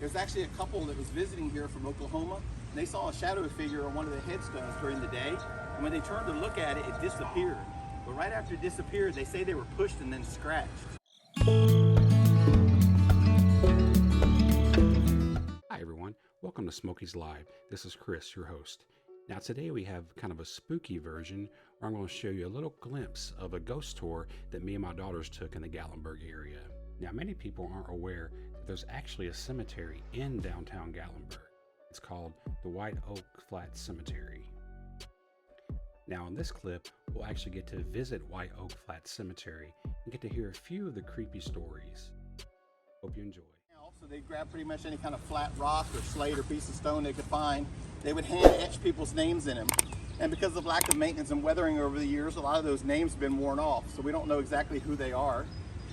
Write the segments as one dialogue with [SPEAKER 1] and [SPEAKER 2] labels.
[SPEAKER 1] There's actually a couple that was visiting here from Oklahoma, and they saw a shadowy figure on one of the headstones during the day, and when they turned to look at it, it disappeared. But right after it disappeared, they say they were pushed and then scratched.
[SPEAKER 2] Hi everyone, welcome to Smokey's Live. This is Chris, your host. Now today we have kind of a spooky version where I'm going to show you a little glimpse of a ghost tour that me and my daughters took in the Gatlinburg area. Now many people aren't aware that there's actually a cemetery in downtown Gatlinburg. It's called the White Oak Flat Cemetery. Now in this clip, we'll actually get to visit White Oak Flat Cemetery and get to hear a few of the creepy stories. Hope you enjoy.
[SPEAKER 1] So they'd grab pretty much any kind of flat rock or slate or piece of stone they could find. They would hand etch people's names in them. And because of lack of maintenance and weathering over the years, a lot of those names have been worn off. So we don't know exactly who they are.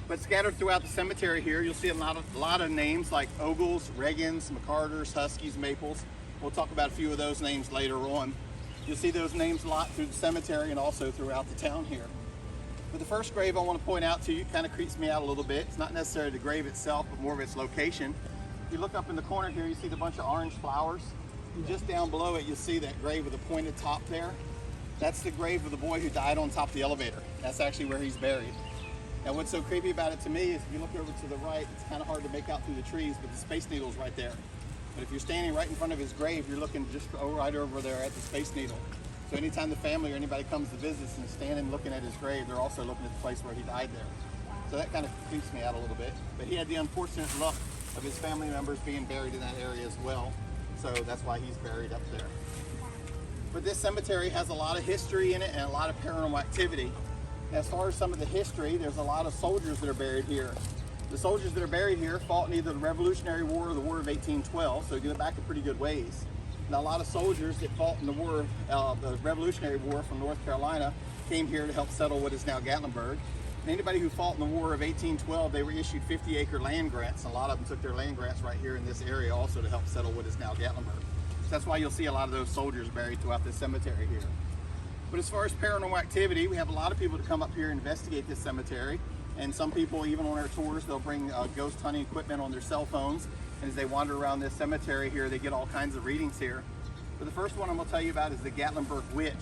[SPEAKER 1] But scattered throughout the cemetery here, you'll see a lot of names like Ogles, Regans, McCarters, Huskies, Maples. We'll talk about a few of those names later on. You'll see those names a lot through the cemetery and also throughout the town here. But the first grave I want to point out to you kind of creeps me out a little bit. It's not necessarily the grave itself, but more of its location. If you look up in the corner here, you see the bunch of orange flowers. And just down below it, you'll see that grave with a pointed top there. That's the grave of the boy who died on top of the elevator. That's actually where he's buried. Now what's so creepy about it to me is if you look over to the right, it's kind of hard to make out through the trees, but the Space Needle's right there. But if you're standing right in front of his grave, you're looking just right over there at the Space Needle. So anytime the family or anybody comes to visit and is standing looking at his grave, they're also looking at the place where he died there. So that kind of creeps me out a little bit. But he had the unfortunate luck of his family members being buried in that area as well. So that's why he's buried up there. But this cemetery has a lot of history in it and a lot of paranormal activity. As far as some of the history, there's a lot of soldiers that are buried here. The soldiers that are buried here fought in either the Revolutionary War or the War of 1812, so you go back a pretty good ways. Now, a lot of soldiers that fought in the war, the Revolutionary War from North Carolina came here to help settle what is now Gatlinburg. And anybody who fought in the War of 1812, they were issued 50-acre land grants. A lot of them took their land grants right here in this area also to help settle what is now Gatlinburg. So that's why you'll see a lot of those soldiers buried throughout this cemetery here. But as far as paranormal activity, we have a lot of people to come up here and investigate this cemetery. And some people, even on our tours, they'll bring ghost hunting equipment on their cell phones. And as they wander around this cemetery here, they get all kinds of readings here. But the first one I'm going to tell you about is the Gatlinburg Witch.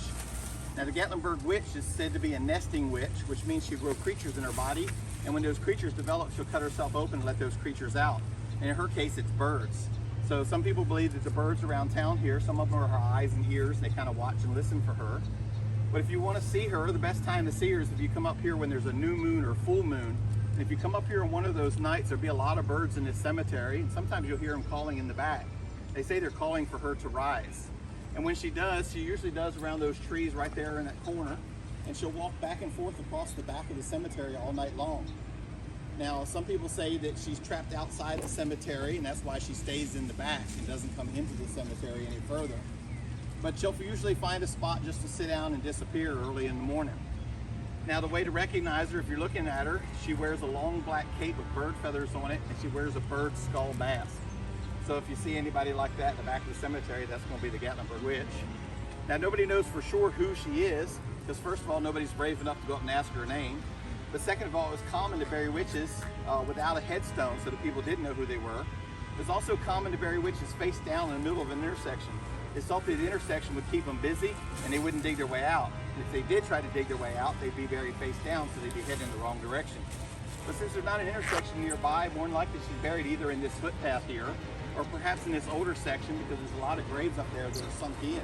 [SPEAKER 1] Now the Gatlinburg Witch is said to be a nesting witch, which means she'll grow creatures in her body. And when those creatures develop, she'll cut herself open and let those creatures out. And in her case, it's birds. So some people believe that the birds around town here, some of them are her eyes and ears, and they kind of watch and listen for her. But if you want to see her, the best time to see her is if you come up here when there's a new moon or full moon. And if you come up here on one of those nights, there'll be a lot of birds in this cemetery, and sometimes you'll hear them calling in the back. They say they're calling for her to rise. And when she does, she usually does around those trees right there in that corner, and she'll walk back and forth across the back of the cemetery all night long. Now, some people say that she's trapped outside the cemetery, and that's why she stays in the back and doesn't come into the cemetery any further. But she'll usually find a spot just to sit down and disappear early in the morning. Now the way to recognize her, if you're looking at her, she wears a long black cape with bird feathers on it, and she wears a bird skull mask. So if you see anybody like that in the back of the cemetery, that's going to be the Gatlinburg Witch. Now nobody knows for sure who she is, because first of all, nobody's brave enough to go up and ask her name. But second of all, it was common to bury witches without a headstone, so that people didn't know who they were. It was also common to bury witches face down in the middle of an intersection. They thought the intersection would keep them busy and they wouldn't dig their way out. And if they did try to dig their way out, they'd be buried face down, so they'd be heading in the wrong direction. But since there's not an intersection nearby, more than likely she's buried either in this footpath here or perhaps in this older section, because there's a lot of graves up there that are sunk in.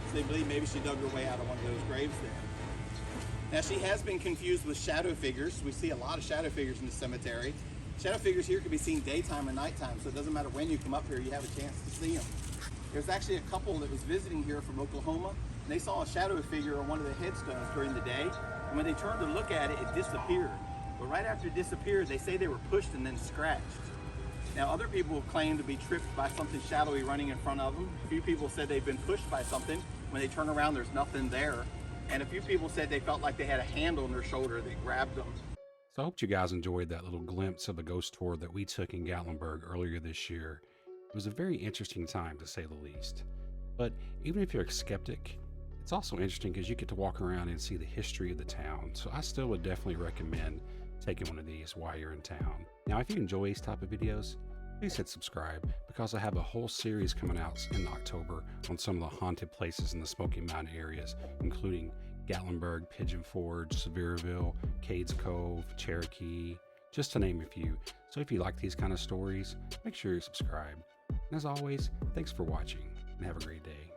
[SPEAKER 1] So they believe maybe she dug her way out of one of those graves there. Now she has been confused with shadow figures. We see a lot of shadow figures in the cemetery. Shadow figures here can be seen daytime and nighttime, so it doesn't matter when you come up here, you have a chance to see them. There's actually a couple that was visiting here from Oklahoma, and they saw a shadowy figure on one of the headstones during the day, and when they turned to look at it, it disappeared. But right after it disappeared, they say they were pushed and then scratched. Now other people have claimed to be tripped by something shadowy running in front of them. A few people said they've been pushed by something. When they turn around, there's nothing there. And a few people said they felt like they had a hand on their shoulder that grabbed them.
[SPEAKER 2] So I hope you guys enjoyed that little glimpse of the ghost tour that we took in Gatlinburg earlier this year. It was a very interesting time, to say the least. But even if you're a skeptic, it's also interesting because you get to walk around and see the history of the town. So I still would definitely recommend taking one of these while you're in town. Now, if you enjoy these type of videos, please hit subscribe because I have a whole series coming out in October on some of the haunted places in the Smoky Mountain areas, including Gatlinburg, Pigeon Forge, Sevierville, Cades Cove, Cherokee, just to name a few. So if you like these kind of stories, make sure you subscribe. And as always, thanks for watching and have a great day.